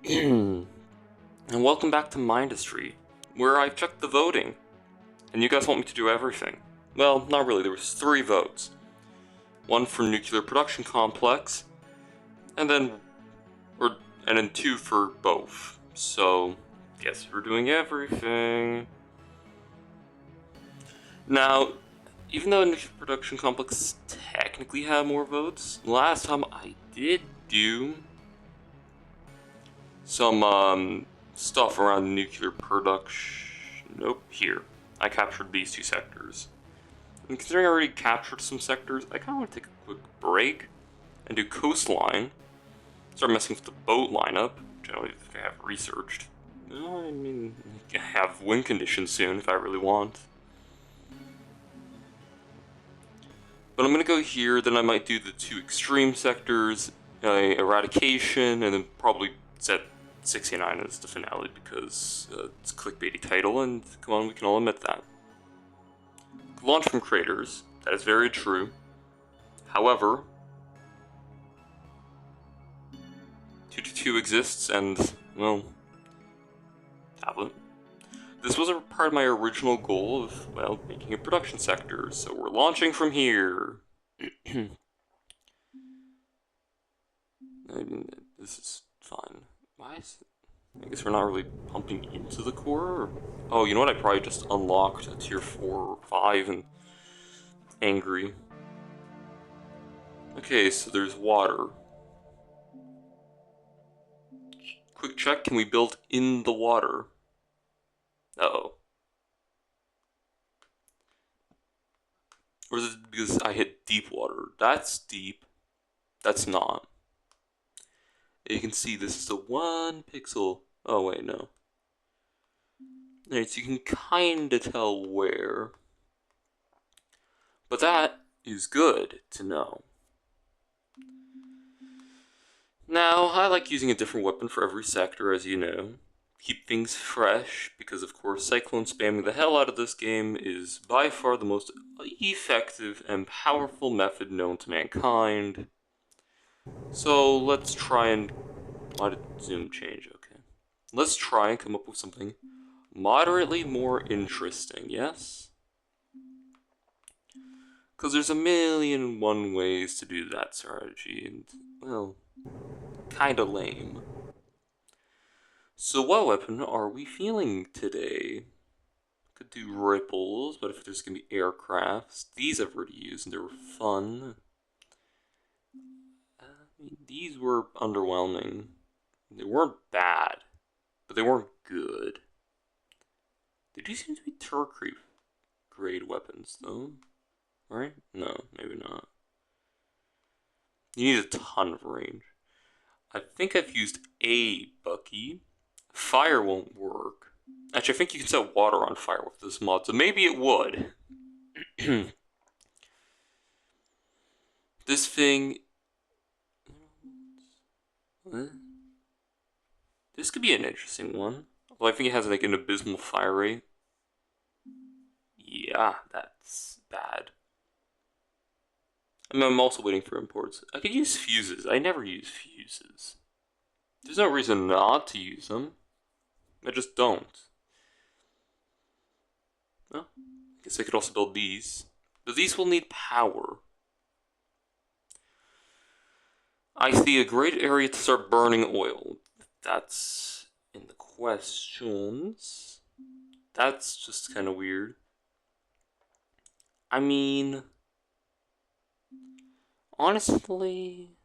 And welcome back to Mindusty, where I've checked the voting, and you guys want me to do everything. Well, not really, there was 3 votes. 1 for nuclear production complex, and then 2 for both. So, guess we're doing everything. Now, even though nuclear production complex technically had more votes, last time I did do some stuff around nuclear production. Nope, here. I captured these 2 sectors. And considering I already captured some sectors, I kind of want to take a quick break and do coastline. Start messing with the boat lineup, which I don't even think I have researched. No, I mean, I can have wind conditions soon if I really want. But I'm gonna go here, then I might do the 2 extreme sectors, eradication, and then probably set 69 as the finale because it's a clickbaity title, and come on, we can all admit that. Launch from craters, that is very true. However, 2-2 exists, and, well, tablet. This was a part of my original goal of, well, making a production sector, so we're launching from here. I mean, this is fine. Why is it? I guess we're not really pumping into the core? Oh, you know what? I probably just unlocked a tier 4 or 5 and angry. Okay, so there's water. Quick check, can we build in the water? Uh-oh. Or is it because I hit deep water? That's deep. That's not. You can see this is the 1 pixel. Oh wait, no. Alright, so you can kinda tell where. But that is good to know. Now, I like using a different weapon for every sector, as you know. Keep things fresh, because of course cyclone spamming the hell out of this game is by far the most effective and powerful method known to mankind. So let's try and... Why did zoom change? Okay. Let's try and come up with something moderately more interesting, yes? Because there's a million and one ways to do that strategy, and, well, kinda lame. So what weapon are we feeling today? Could do ripples, but if there's gonna be aircrafts, these I've already used and they were fun. These were underwhelming. They weren't bad, but they weren't good. They do seem to be turret grade weapons, though. Right? No, maybe not. You need a ton of range. I think I've used a Bucky. Fire won't work. Actually, I think you can set water on fire with this mod, so maybe it would. This thing... This could be an interesting one. Although I think it has like an abysmal fire rate. Yeah, that's bad. I mean, I'm also waiting for imports. I could use fuses. I never use fuses. There's no reason not to use them. I just don't. Well, I guess I could also build these. But these will need power. I see a great area to start burning oil. That's in the questions. That's just kind of weird. I mean, honestly,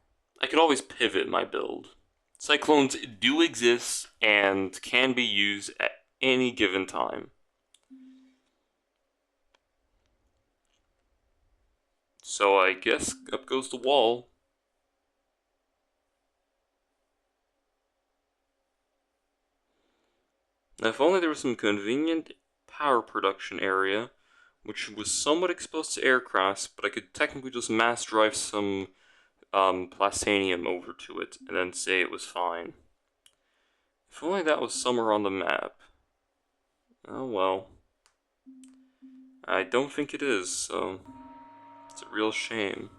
I could always pivot my build. Cyclones do exist and can be used at any given time. So I guess up goes the wall. Now, if only there was some convenient power production area, which was somewhat exposed to aircrafts, but I could technically just mass drive some plastanium over to it, and then say it was fine. If only that was somewhere on the map. Oh well. I don't think it is, so it's a real shame.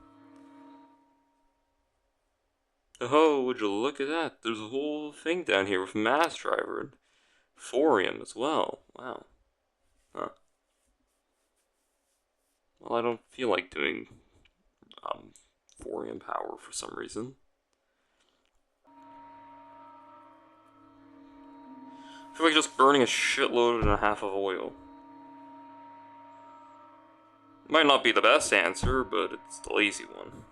Oh, would you look at that? There's a whole thing down here with Mass Driver and Thorium as well. Wow. Huh. Well, I don't feel like doing Thorium power for some reason. I feel like just burning a shitload and a half of oil. Might not be the best answer, but it's the lazy one.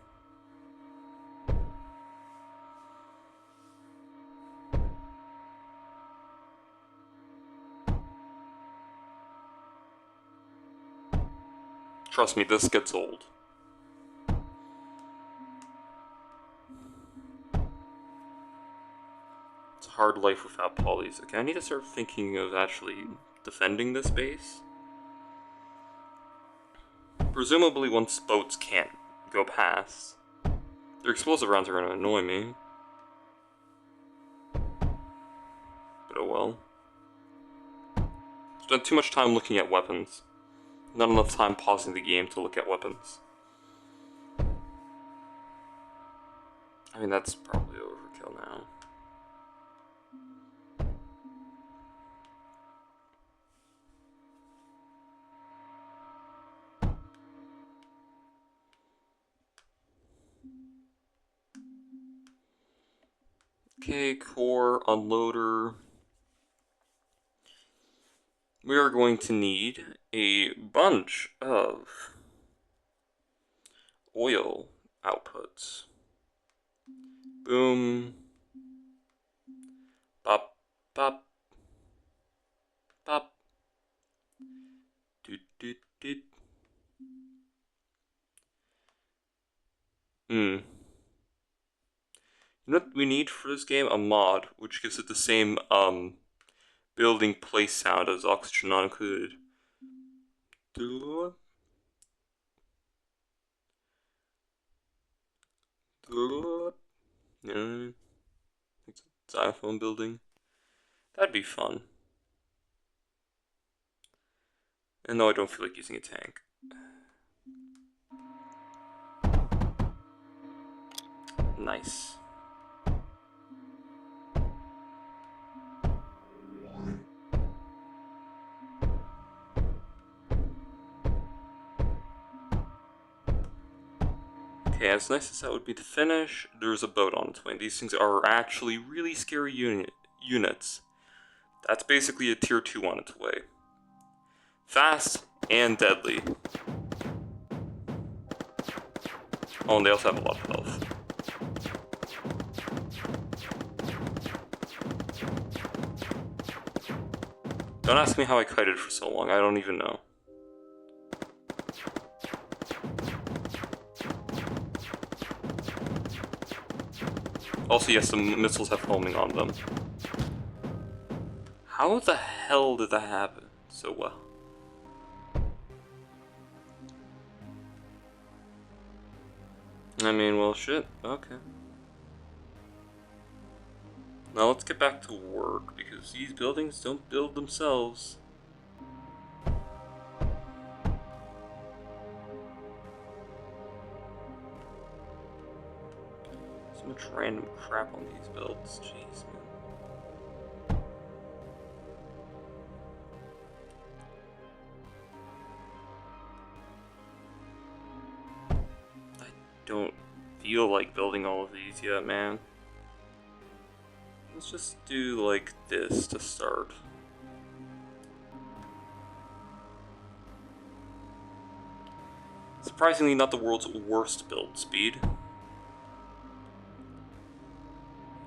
Trust me, this gets old. It's a hard life without polys. Okay, I need to start thinking of actually defending this base. Presumably once boats can't go past. Their explosive rounds are going to annoy me. But oh well. Spent too much time looking at weapons. Not enough time pausing the game to look at weapons. I mean, that's probably overkill now. Okay, core, unloader. We are going to need a bunch of oil outputs. Boom. Bop, bop, bop. Doot, doot, doot. You know what we need for this game? A mod, which gives it the same, building place sound as Oxygen Not Included. Yeah, it's xylophone building. That'd be fun. And no, I don't feel like using a tank. Nice. Okay, as nice as that would be to finish, there's a boat on its way. These things are actually really scary units. That's basically a tier 2 on its way. Fast and deadly. Oh, and they also have a lot of health. Don't ask me how I kited for so long, I don't even know. Also, yes, the missiles have homing on them. How the hell did that happen so well? I mean, well, shit. Okay. Now let's get back to work, because these buildings don't build themselves. So much random crap on these builds. Jeez, man. I don't feel like building all of these yet, man. Let's just do like this to start. Surprisingly, not the world's worst build speed.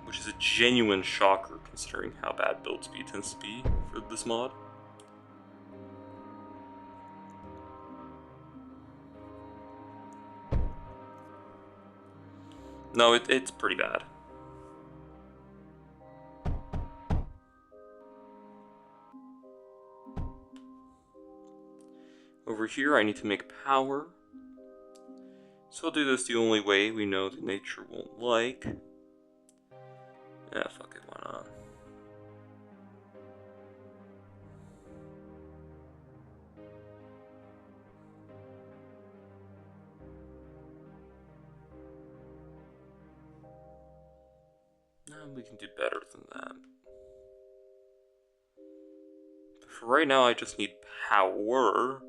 Which is a genuine shocker considering how bad build speed tends to be for this mod. No, it's pretty bad. Over here, I need to make power. So we'll do this the only way we know that nature won't like. Yeah, fuck it, why not? We can do better than that. For right now, I just need power,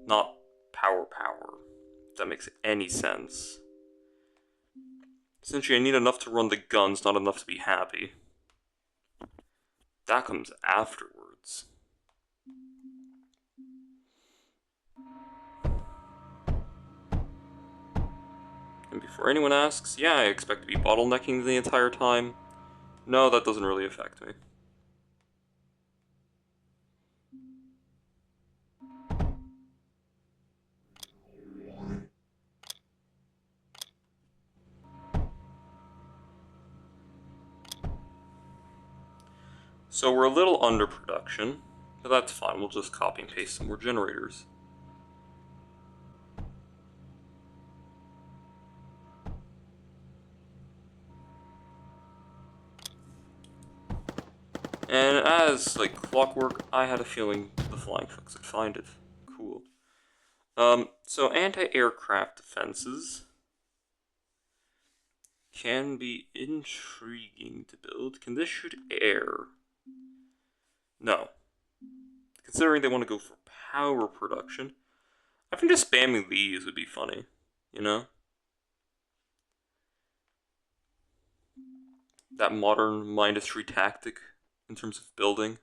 not power. If that makes any sense. Essentially, I need enough to run the guns, not enough to be happy. That comes afterwards. And before anyone asks, yeah, I expect to be bottlenecking the entire time. No, that doesn't really affect me. So we're a little under production, but that's fine, we'll just copy and paste some more generators. And as, like, clockwork, I had a feeling the flying fox would find it. Cool. So anti-aircraft defenses can be intriguing to build. Can this shoot air? No. Considering they want to go for power production, I think just spamming these would be funny, you know? That modern Mindusty tactic in terms of building.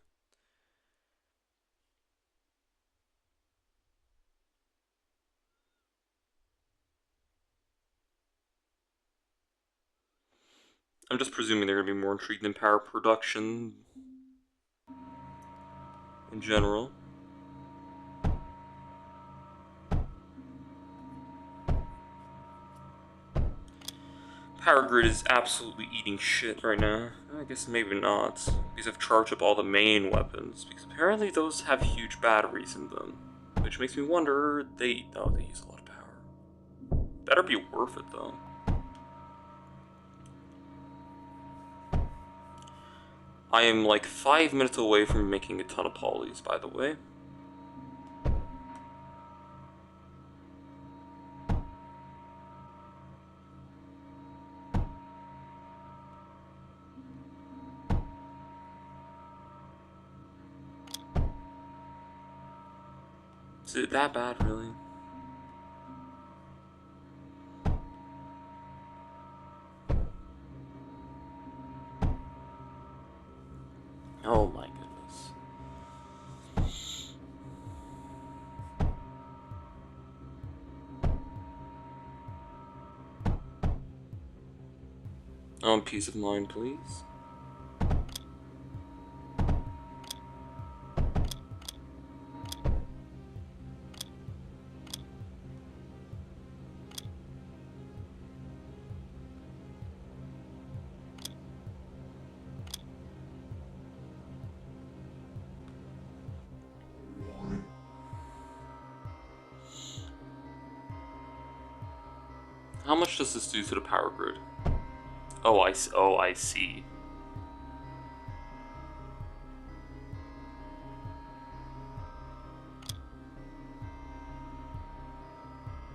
I'm just presuming they're going to be more intrigued in power production in general. Power grid is absolutely eating shit right now. I guess maybe not, because I've charged up all the main weapons, because apparently those have huge batteries in them, which makes me wonder, they use a lot of power. Better be worth it though. I am like 5 minutes away from making a ton of polys, by the way. Is it that bad, really? Oh my goodness. Peace of mind, please. How much does this do to the power grid? Oh, I see.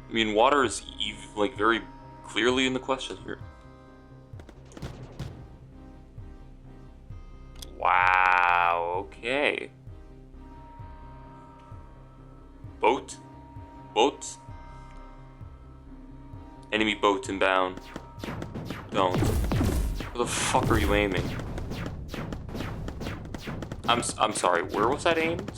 I mean, water is like very clearly in the question here. Wow. Okay. Boat. Enemy boat inbound. Don't. Where the fuck are you aiming? I'm sorry. Where was that aimed?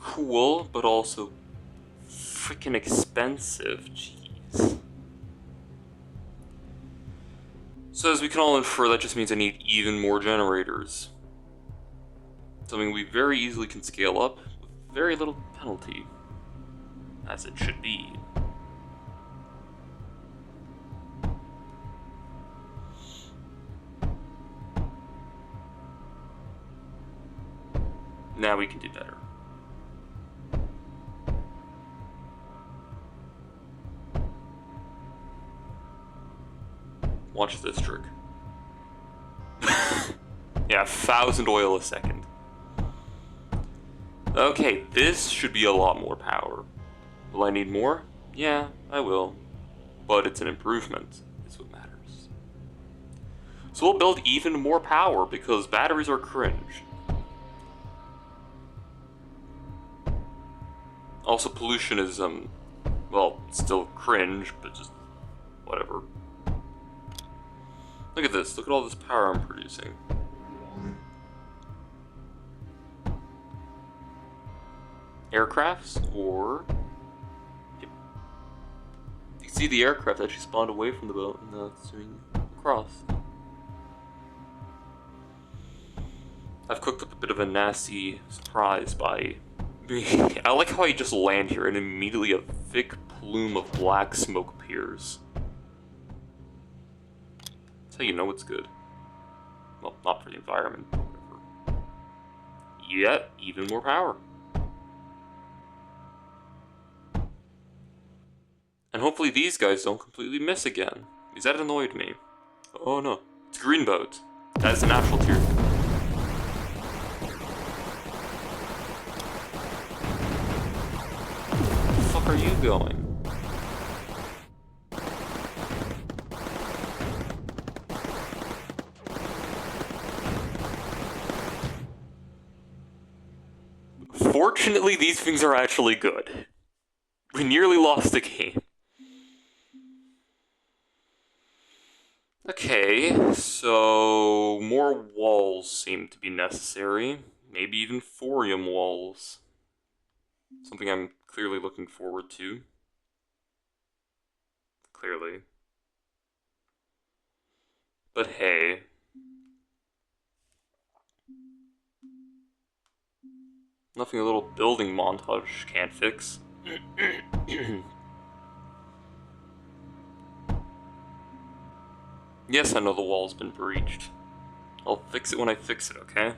Cool, but also freaking expensive. Jeez. So as we can all infer, that just means I need even more generators. Something we very easily can scale up with very little penalty. As it should be. Now we can do better. Watch this trick. Yeah, 1,000 oil a second. Okay, this should be a lot more power. Will I need more? Yeah, I will. But it's an improvement, is what matters. So we'll build even more power because batteries are cringe. Also, pollution is, well, still cringe, but just whatever. Look at this, look at all this power I'm producing. Aircrafts, or... Yep. You see the aircraft actually spawned away from the boat, and now it's swimming across. I've cooked up a bit of a nasty surprise by... I like how I just land here and immediately a thick plume of black smoke appears. That's how you know it's good. Well, not for the environment, but whatever. Yet, even more power. And hopefully these guys don't completely miss again, because that annoyed me. Oh no, it's a green boat. That is a natural tier. Where the fuck are you going? Fortunately, these things are actually good. We nearly lost the game. Okay, so more walls seem to be necessary. Maybe even thorium walls. Something I'm clearly looking forward to. Clearly. But hey. Nothing a little building montage can't fix. Yes, I know the wall's been breached. I'll fix it when I fix it, okay?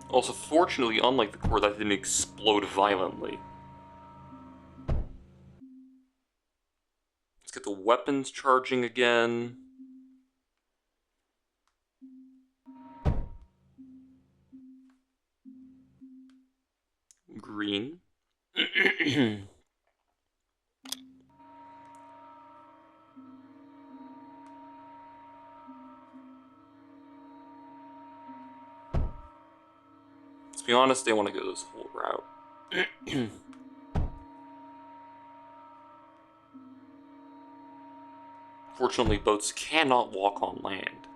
Also, fortunately, unlike the core, that didn't explode violently. Let's get the weapons charging again. Green. Let's be honest, they want to go this whole route. Fortunately, boats cannot walk on land.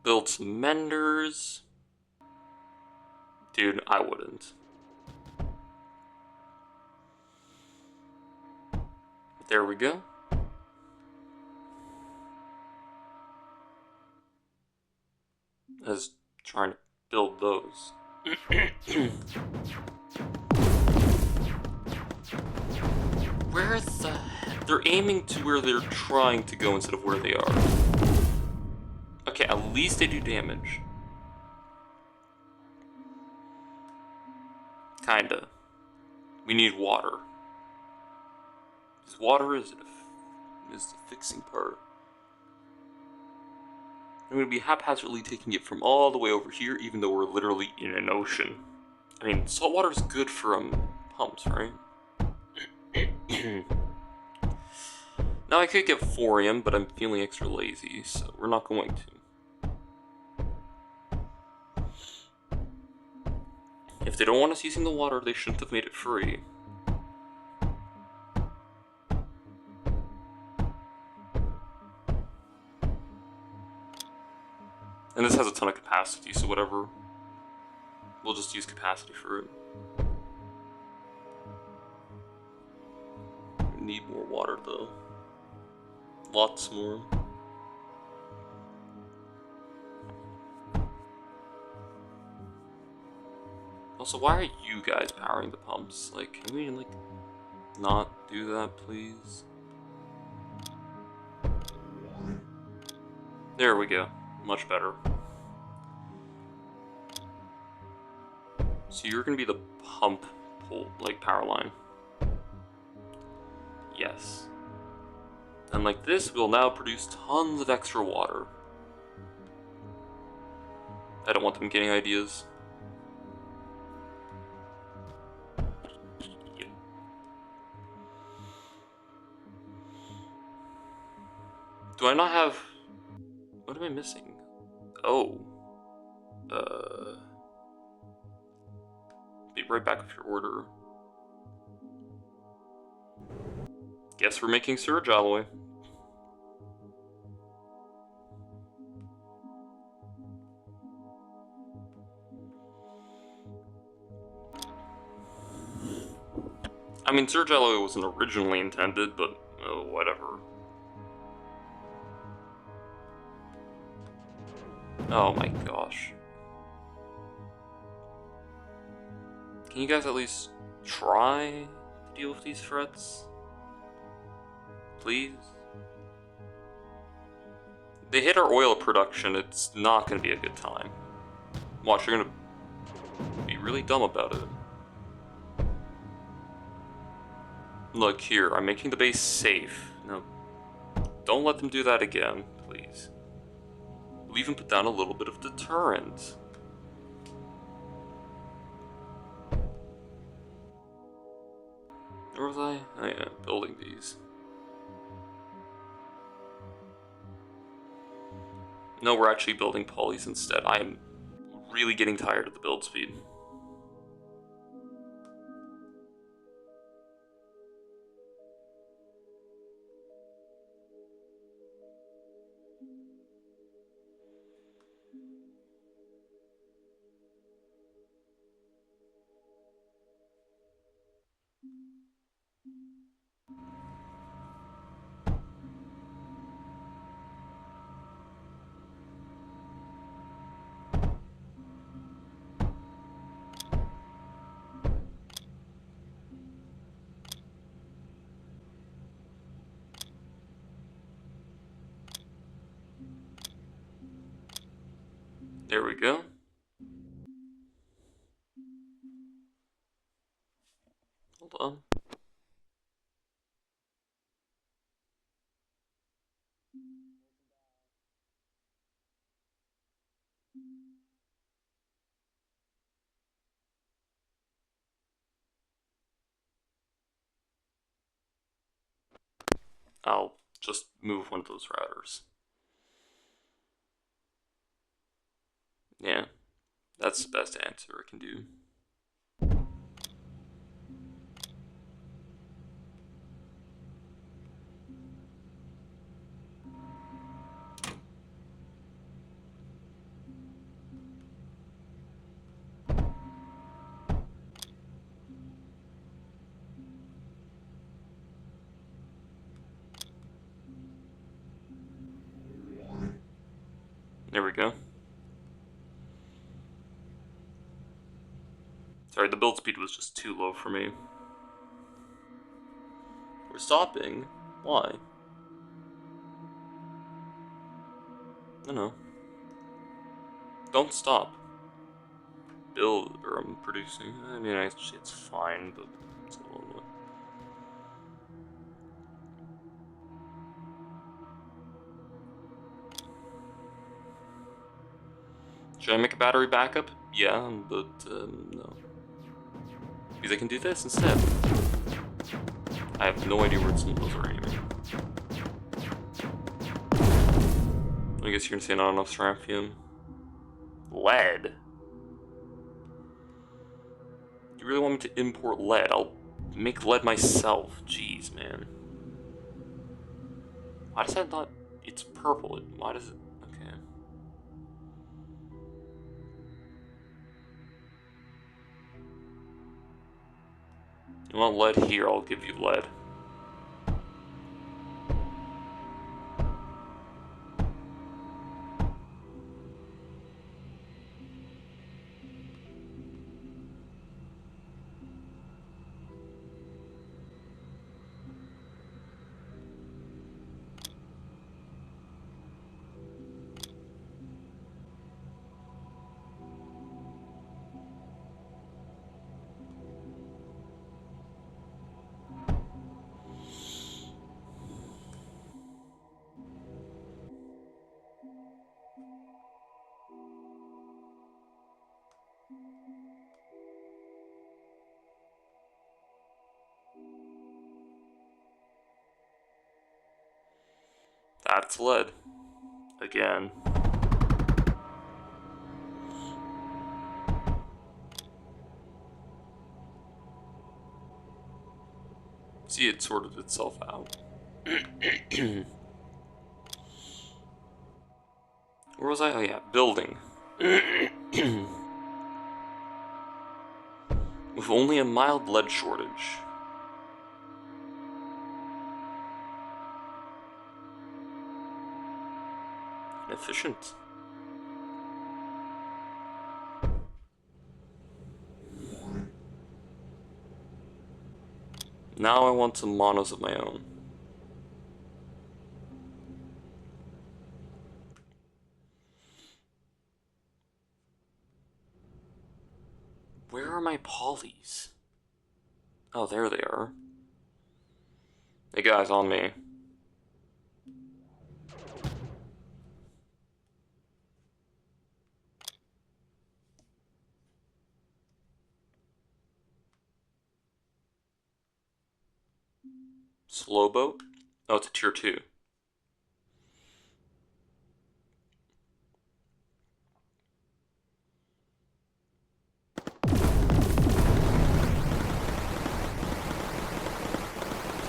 Build some menders. Dude, I wouldn't. There we go. I was trying to build those. Where the heck? They're aiming to where they're trying to go instead of where they are. Okay, at least they do damage. Kinda. We need water. Because water is the fixing part. I'm gonna be haphazardly taking it from all the way over here, even though we're literally in an ocean. I mean, salt water is good for pumps, right? Now I could get thorium, but I'm feeling extra lazy, so we're not going to. If they don't want us using the water, they shouldn't have made it free. And this has a ton of capacity, so whatever. We'll just use capacity for it. We need more water, though. Lots more. Also, why are you guys powering the pumps? Like, can we, like, not do that, please? There we go. Much better. So you're gonna be the pump pull, like, power line. Yes. And like this, we'll now produce tons of extra water. I don't want them getting ideas. Yep. Do I not have... What am I missing? Oh. Be right back with your order. Guess we're making surge alloy. I mean, surge alloy wasn't originally intended, but whatever. Oh my gosh. Can you guys at least try to deal with these threats? Please? They hit our oil production, it's not gonna be a good time. Watch, you're gonna be really dumb about it. Look here, I'm making the base safe. No, don't let them do that again, please. We'll even put down a little bit of deterrent. Where was I? Oh yeah, building these. No, we're actually building polys instead. I am really getting tired of the build speed. There we go. Hold on. I'll just move one of those routers. Yeah, that's the best answer I can do. There we go. Sorry, the build speed was just too low for me. We're stopping? Why? No. Don't stop. Build, or I'm producing. I mean, actually, it's fine, but it's a little annoying. Should I make a battery backup? Yeah, but no. Because I can do this instead. I have no idea where some of those are anyway. I guess you're gonna say not enough strampium. Lead? You really want me to import lead? I'll make lead myself. Jeez, man. Why does that not... It's purple. Why does it... Okay. You want lead here, I'll give you lead. That's lead. Again. See, it sorted itself out. Where was I? Oh yeah, building. With only a mild lead shortage. Inefficient. Now I want some monos of my own. Where are my polys? Oh, there they are. Hey guys, on me. Slow boat? Oh, it's a tier 2.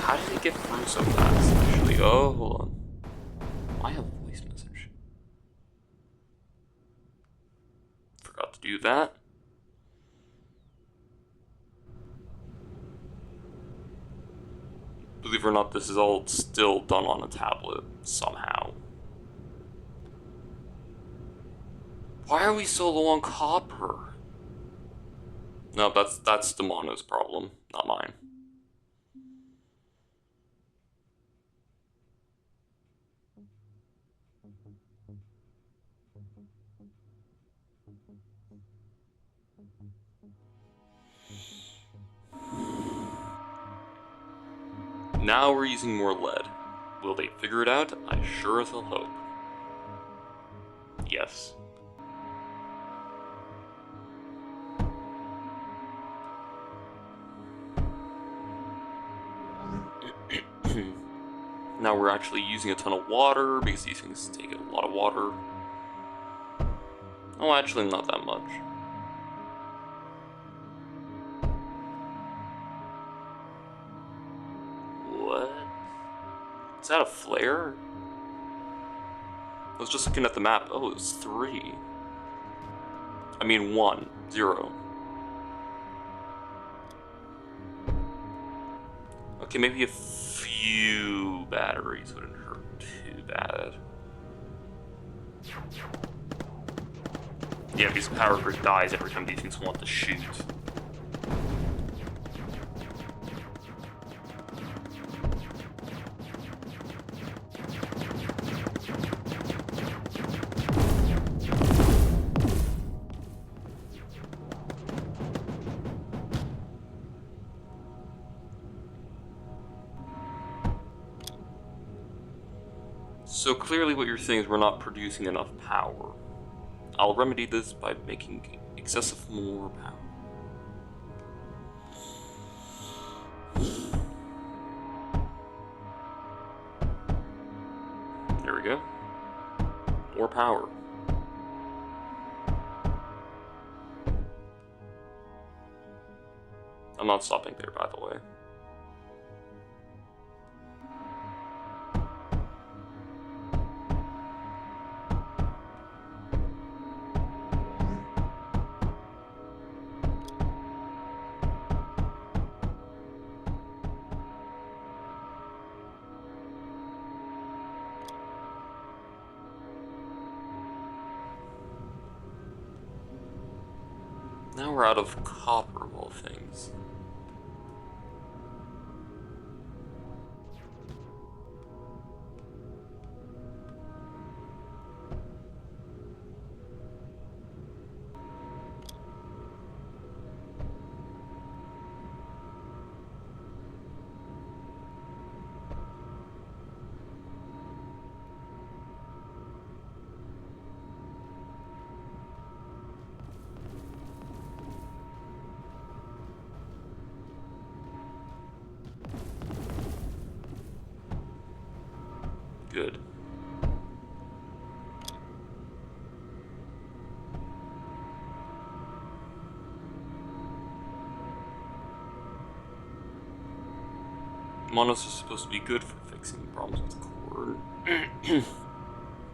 How did it get through so fast, actually? Oh, hold on. I have a voice message. Forgot to do that. Believe it or not, this is all still done on a tablet, somehow. Why are we so low on copper? No, that's the mono's problem, not mine. Now we're using more lead. Will they figure it out? I sure as hell hope. Yes. Now we're actually using a ton of water because these things take a lot of water. Oh, actually not that much. What? Is that a flare? I was just looking at the map. Oh, it was 3. I mean 1, 0. Okay, maybe a few batteries wouldn't hurt too bad. Yeah, because power grid dies every time these things want to shoot. So clearly what you're saying is we're not producing enough power. I'll remedy this by making excessive more power. There we go. More power. I'm not stopping there, by the way. Now we're out of copper of all things. Monos are supposed to be good for fixing problems with the core.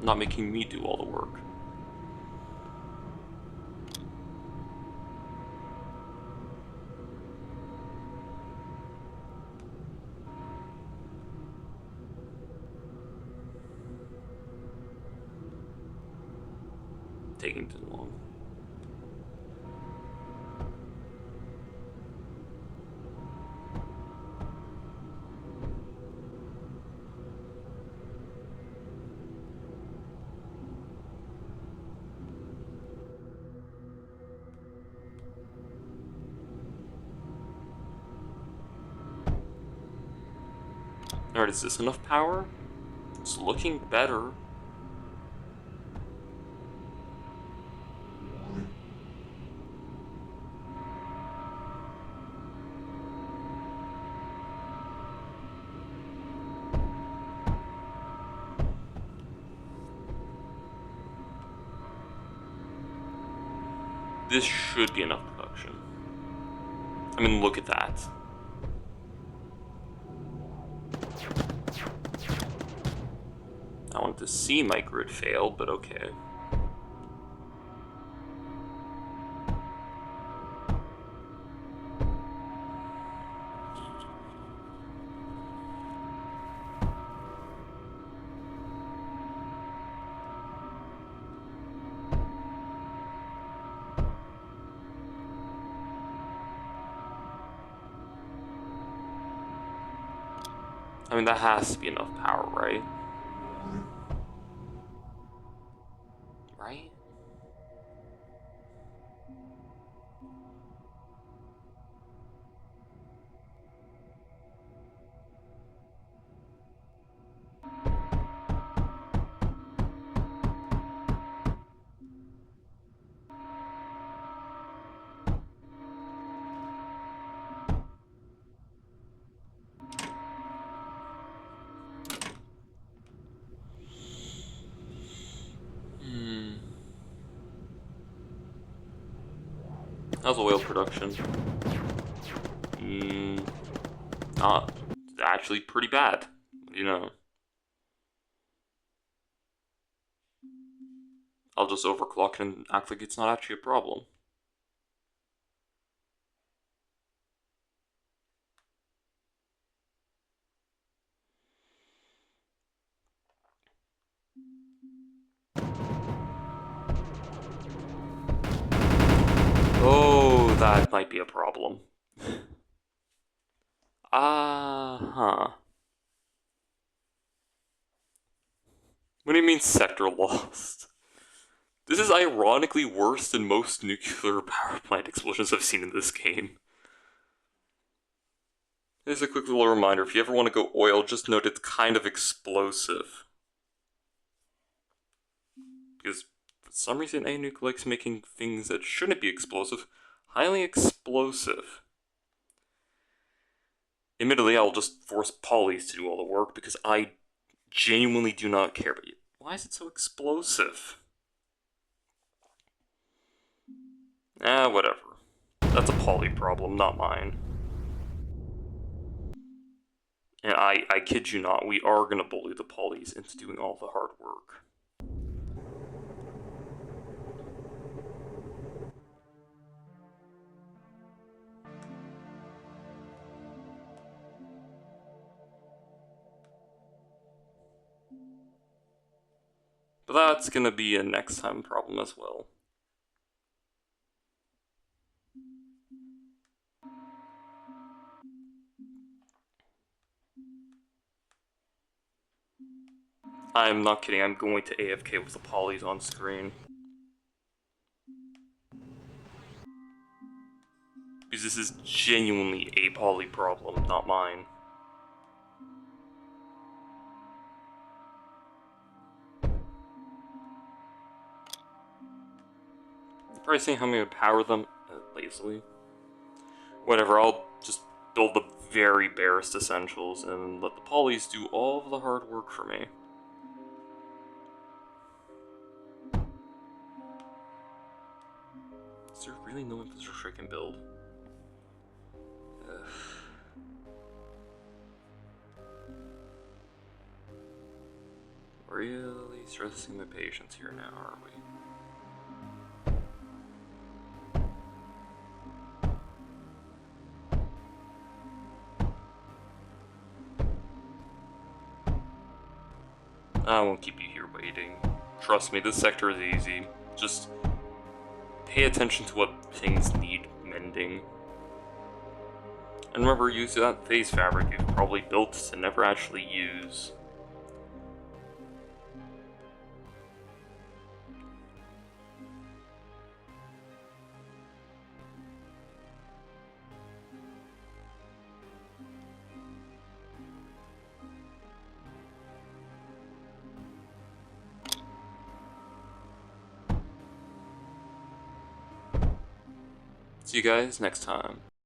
Not making me do all the work. Taking too long. Alright, is this enough power? It's looking better. This should be enough production. I mean, look at that. I wanted to see my grid fail, but okay. I mean, that has to be enough power, right? Right? How's oil production? Not actually pretty bad, you know. I'll just overclock and act like it's not actually a problem. Oh, that might be a problem. What do you mean sector lost? This is ironically worse than most nuclear power plant explosions I've seen in this game. Here's a quick little reminder, if you ever want to go oil, just note it's kind of explosive. Because for some reason A-Nuke likes making things that shouldn't be explosive, highly explosive. Admittedly, I'll just force polys to do all the work because I genuinely do not care. But why is it so explosive? Whatever. That's a poly problem, not mine. And I kid you not, we are gonna bully the polys into doing all the hard work. But that's gonna be a next time problem as well. I'm not kidding, I'm going to AFK with the polys on screen. Because this is genuinely a poly problem, not mine. You're probably saying how I'm gonna power them lazily. Whatever, I'll just build the very barest essentials and let the polys do all of the hard work for me. Is there really no infrastructure I can build? really stressing the patience here now, are we? I won't keep you here waiting. Trust me, this sector is easy. Just pay attention to what things need mending. And remember, use that phase fabric you've probably built to never actually use. See you guys next time.